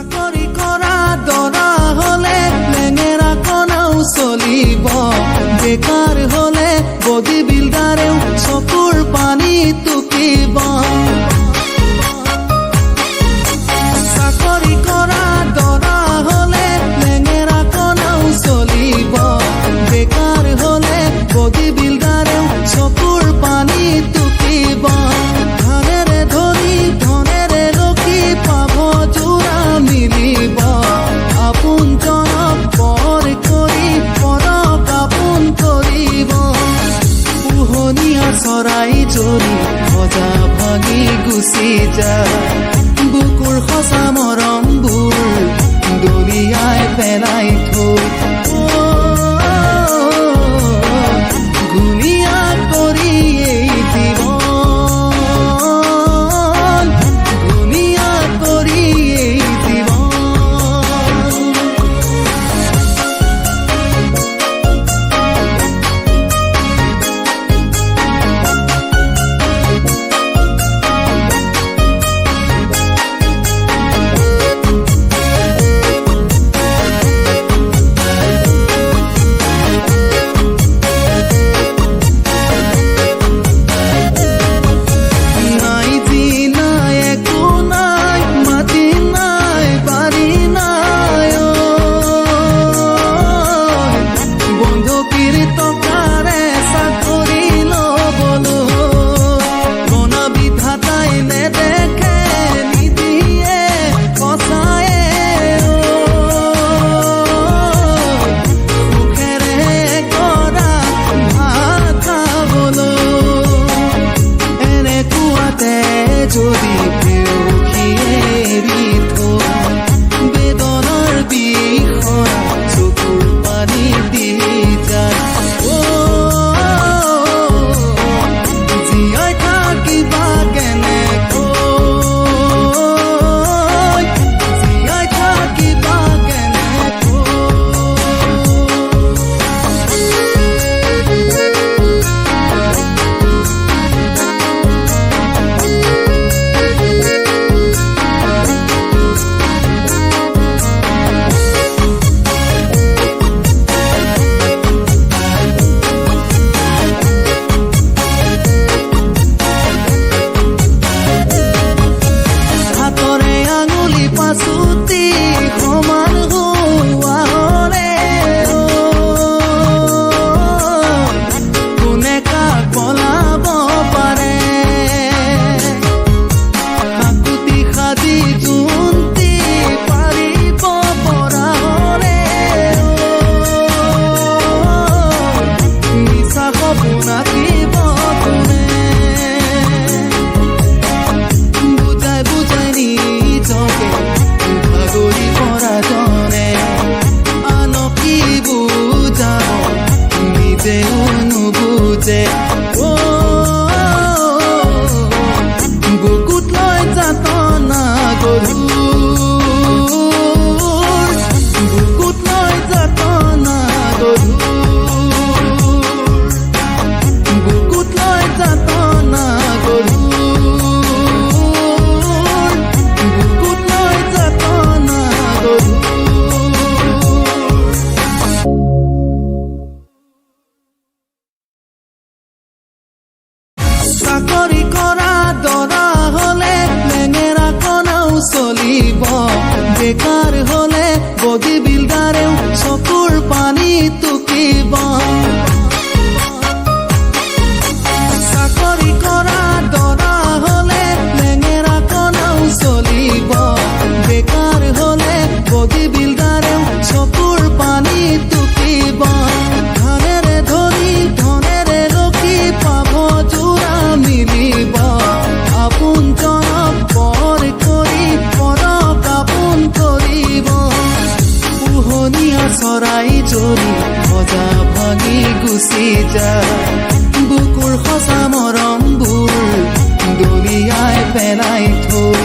চাকৰি কৰা দৰা হলে লেঙেৰা কণাও চলিব, বেকাৰ হলে বডি বিল্ডাৰেও চকুৰ পানী টুকিব। চাকৰি কৰা দৰা হলে লেঙেৰা কণাও চলিব, বেকাৰ হলে বডি বিল্ডাৰেও চকুৰ পানী টুকিব। ধানেৰে ধৰি ধনেৰে ৰখি পাব জোৰা মিলিব, আপোনজনক পৰ কৰি পৰক আপোন কৰিব। পোহনীয়া চৰাই জৰি সজা ভাঙি গুচি যায়, বুকুৰ সঁচা মৰমবোৰ দলিয়াই পেলাই থৈ গুণীয়া কৰি এই জীৱন, গুণীয়া কৰি এই জীৱন। যদি প্ৰেয়সীয়ে এৰি থৈ বেদনাৰ বিষৰ চকুৰ পানী দি যায়, জীয়াই থাকিবা কেনেকৈ, জীয়াই থাকিবা কেনেকৈ। পাছুতি সমান হোৱাৰে কোনে কাক পলাব পাৰে, হাকুতি সাজি জোনটি পাৰিব পৰাৰে মিছা সপোন আঁকিব কোনে, বুজাই বুজাই নিজকে ভাগৰি পৰা জনে আনক কি বুজাব নিজেও নুবুজে। বুকুত লৈ যাতনা গধুৰ, বুকুত লৈ যাতনা গধুৰ, বুকুত লৈ যাতনা গধুৰ, বুকুত লৈ যাতনা গধুৰ। চাকৰি কৰা দৰা হলে লেঙেৰা কণাও চলিব, বেকাৰ হলে বডি বিল্ডাৰেও চকুৰ পানী টুকিব। চাকৰি কৰা দৰা হলে লেঙেৰা কণাও চলিব, বেকাৰ হলে বডি বিল্ডাৰেও চকুৰ পানী টুকিব। ধানেৰে ধৰি ধনেৰে ৰখি পাব জোৰা মিলিব, আপোনজনক পৰ কৰি পৰক আপোন কৰিব। পোহনীয়া চৰাই জৰি সজা ভাঙি গুচি যায়, বুকুৰ সঁচা মৰমবোৰ দলিয়াই পেলাই থৈ